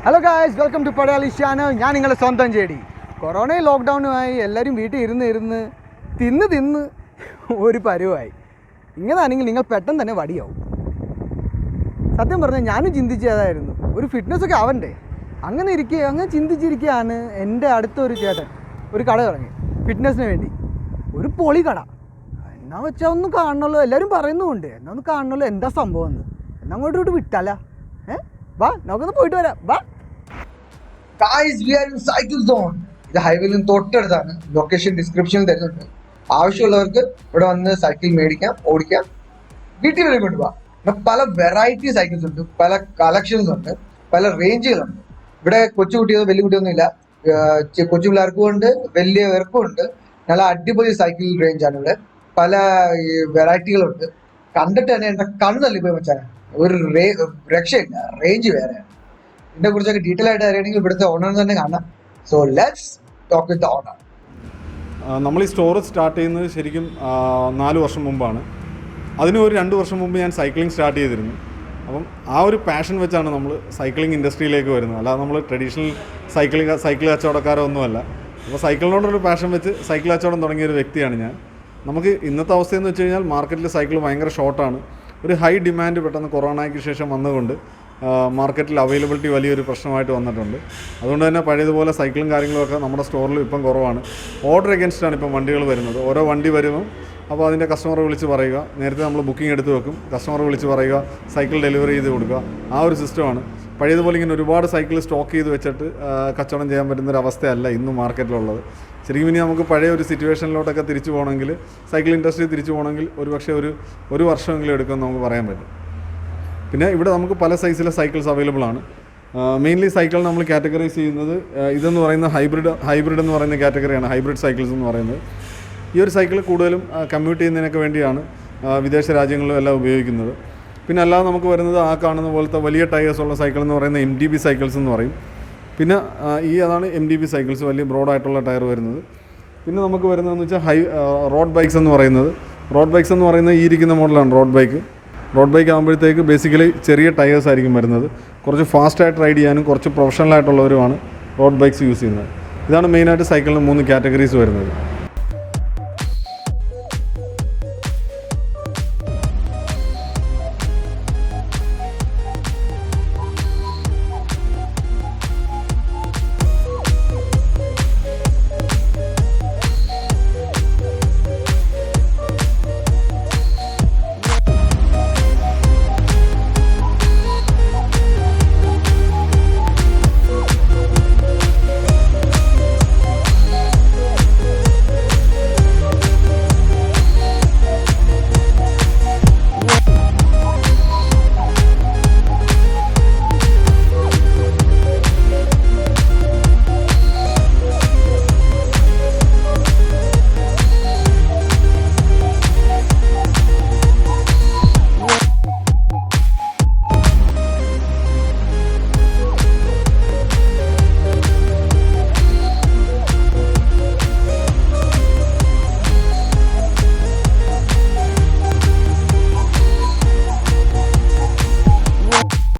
Hello guys, welcome to Padayali channel. ഞാൻ നിങ്ങളുടെ സ്വന്തം ചേടി. കൊറോണയും ലോക്ക്ഡൗണുമായി എല്ലാവരും വീട്ടിൽ ഇരുന്ന് തിന്ന് ഒരു പരുവായി. ഇങ്ങനെയാണെങ്കിൽ നിങ്ങൾ പെട്ടെന്ന് തന്നെ വടിയാവും. സത്യം പറഞ്ഞാൽ ഞാനും ചിന്തിച്ചതായിരുന്നു, ഒരു ഫിറ്റ്നസ്സൊക്കെ ആവണ്ടേ. അങ്ങനെ ചിന്തിച്ചിരിക്കുകയാണ് എൻ്റെ അടുത്തൊരു ചേട്ടൻ ഒരു കട തുടങ്ങി ഫിറ്റ്നസ്സിന് വേണ്ടി. ഒരു പൊളി കട. എന്നാ വെച്ചാൽ ഒന്ന് കാണണമല്ലോ, എല്ലാവരും പറയുന്നുമുണ്ട്. എന്നാ ഒന്ന് കാണണമല്ലോ എന്താ സംഭവം എന്ന്. എന്നാ അങ്ങോട്ട് വിട്ടാലാ? വാ, നമുക്കൊന്ന് പോയിട്ട് വരാം. വാ Guys, we are in cycle zone. ഇത് ഹൈവേയിൽ നിന്ന് തൊട്ടടുത്താണ്. ലൊക്കേഷൻ ഡിസ്ക്രിപ്ഷനിൽ തരുന്നുണ്ട്. ആവശ്യമുള്ളവർക്ക് ഇവിടെ വന്ന് സൈക്കിൾ മേടിക്കാം, ഓടിക്കാം, വീട്ടിൽ വരെ കൊണ്ടുപോകാം. പല വെറൈറ്റി സൈക്കിൾസ് ഉണ്ട്, പല കളക്ഷൻസ് ഉണ്ട്, പല റേഞ്ചുകളുണ്ട്. ഇവിടെ കൊച്ചുകുട്ടിയോ വലിയ കുട്ടിയൊന്നും ഇല്ല. കൊച്ചു പിള്ളേർക്കും ഉണ്ട്, വലിയവർക്കും ഉണ്ട്. നല്ല അടിപൊളി സൈക്കിൾ റേഞ്ചാണ് ഇവിടെ. പല വെറൈറ്റികളുണ്ട്. കണ്ടിട്ട് തന്നെ എൻ്റെ കണ്ണല്ലേ പോയി വെച്ചാൽ ഒരു രക്ഷയില്ല. റേഞ്ച് വേറെയാണ്. ഇതിനെ കുറിച്ചൊക്കെ ഡീറ്റെയിൽ ആയിട്ട് അറിയണമെങ്കിൽ ഇവിടുത്തെ ഓണർ തന്നെ കാണാം. So let's talk with the owner. നമ്മൾ ഈ സ്റ്റോർ സ്റ്റാർട്ട് ചെയ്യുന്നത് ശരിക്കും 4 വർഷം മുമ്പാണ്. അതിന് ഒരു 2 വർഷം മുമ്പ് ഞാൻ സൈക്ലിംഗ് സ്റ്റാർട്ട് ചെയ്തിരുന്നു. അപ്പം ആ ഒരു പാഷൻ വെച്ചാണ് നമ്മൾ സൈക്ലിംഗ് ഇൻഡസ്ട്രിയിലേക്ക് വരുന്നത്. അല്ലാതെ നമ്മൾ ട്രഡീഷണൽ സൈക്കിൾ കച്ചവടക്കാരോ ഒന്നുമല്ല. അപ്പോൾ സൈക്കിളിനോടൊരു പാഷൻ വെച്ച് സൈക്കിൾ കച്ചവടം തുടങ്ങിയൊരു വ്യക്തിയാണ് ഞാൻ. നമുക്ക് ഇന്നത്തെ അവസ്ഥയെന്ന് വെച്ച് കഴിഞ്ഞാൽ മാർക്കറ്റിൽ സൈക്കിൾ ഭയങ്കര ഷോർട്ടാണ്. ഒരു ഹൈ ഡിമാൻഡ് പെട്ടെന്ന് കൊറോണയ്ക്ക് ശേഷം വന്നതുകൊണ്ട് മാർക്കറ്റിൽ അവൈലബിലിറ്റി വലിയൊരു പ്രശ്നമായിട്ട് വന്നിട്ടുണ്ട്. അതുകൊണ്ട് തന്നെ പഴയതുപോലെ സൈക്കിളും കാര്യങ്ങളൊക്കെ നമ്മുടെ സ്റ്റോറിൽ ഇപ്പം കുറവാണ്. ഓർഡർ അഗൈൻസ്റ്റാണ് ഇപ്പം വണ്ടികൾ വരുന്നത്. ഓരോ വണ്ടി വരുമ്പോൾ അപ്പോൾ അതിൻ്റെ കസ്റ്റമറെ വിളിച്ച് പറയുക. നേരത്തെ നമ്മൾ ബുക്കിംഗ് എടുത്ത് വെക്കും, കസ്റ്റമറെ വിളിച്ച് പറയുക, സൈക്കിൾ ഡെലിവറി ചെയ്ത് കൊടുക്കുക. ആ ഒരു സിസ്റ്റമാണ്. പഴയതുപോലെ ഇങ്ങനെ ഒരുപാട് സൈക്കിൾ സ്റ്റോക്ക് ചെയ്ത് വെച്ചിട്ട് കച്ചവടം ചെയ്യാൻ പറ്റുന്നൊരവസ്ഥയല്ല ഇന്ന് മാർക്കറ്റിലുള്ളത്. ശരിക്കും ഇനി നമുക്ക് പഴയ ഒരു സിറ്റുവേഷനിലോട്ടൊക്കെ തിരിച്ചു പോകണമെങ്കിൽ, സൈക്കിൾ ഇൻഡസ്ട്രി തിരിച്ചു പോകണമെങ്കിൽ ഒരുപക്ഷെ ഒരു വർഷമെങ്കിലും എടുക്കുമെന്ന് നമുക്ക് പറയാൻ പറ്റും. പിന്നെ ഇവിടെ നമുക്ക് പല സൈസിലെ സൈക്കിൾസ് അവൈലബിൾ ആണ്. മെയിൻലി സൈക്കിൾ നമ്മൾ കാറ്റഗറൈസ് ചെയ്യുന്നത് ഇതെന്ന് പറയുന്ന ഹൈബ്രിഡ് എന്ന് പറയുന്ന കാറ്റഗറിയാണ്. ഹൈബ്രിഡ് സൈക്കിൾസ് എന്ന് പറയുന്നത്. ഈ ഒരു സൈക്കിൾ കൂടുതലും കമ്മ്യൂട്ട് ചെയ്യുന്നതിനൊക്കെ വേണ്ടിയാണ് വിദേശ രാജ്യങ്ങളിലും എല്ലാം ഉപയോഗിക്കുന്നത്. പിന്നെ അല്ലാതെ നമുക്ക് വരുന്നത് ആ കാണുന്ന പോലത്തെ വലിയ ടയേഴ്സ് ഉള്ള സൈക്കിൾ എന്ന് പറയുന്ന MTB സൈക്കിൾസ് എന്ന് പറയും. പിന്നെ അതാണ് MTB സൈക്കിൾസ്, വലിയ ബ്രോഡായിട്ടുള്ള ടയർ വരുന്നത്. പിന്നെ നമുക്ക് വരുന്നതെന്ന് വെച്ചാൽ റോഡ് ബൈക്സ് എന്ന് പറയുന്നത്. റോഡ് ബൈക്സ് എന്ന് പറയുന്നത് ഈ ഇരിക്കുന്ന മോഡലാണ് റോഡ് ബൈക്ക്. റോഡ് ബൈക്ക് ആകുമ്പോഴത്തേക്ക് ബേസിക്കലി ചെറിയ ടയേഴ്സ് ആയിരിക്കും വരുന്നത്. കുറച്ച് ഫാസ്റ്റായിട്ട് റൈഡ് ചെയ്യാനും കുറച്ച് പ്രൊഫഷണലായിട്ടുള്ളവരുമാണ് റോഡ് ബൈക്സ് യൂസ് ചെയ്യുന്നത്. ഇതാണ് മെയിനായിട്ട് സൈക്കിളിന് 3 കാറ്റഗറീസ് വരുന്നത്.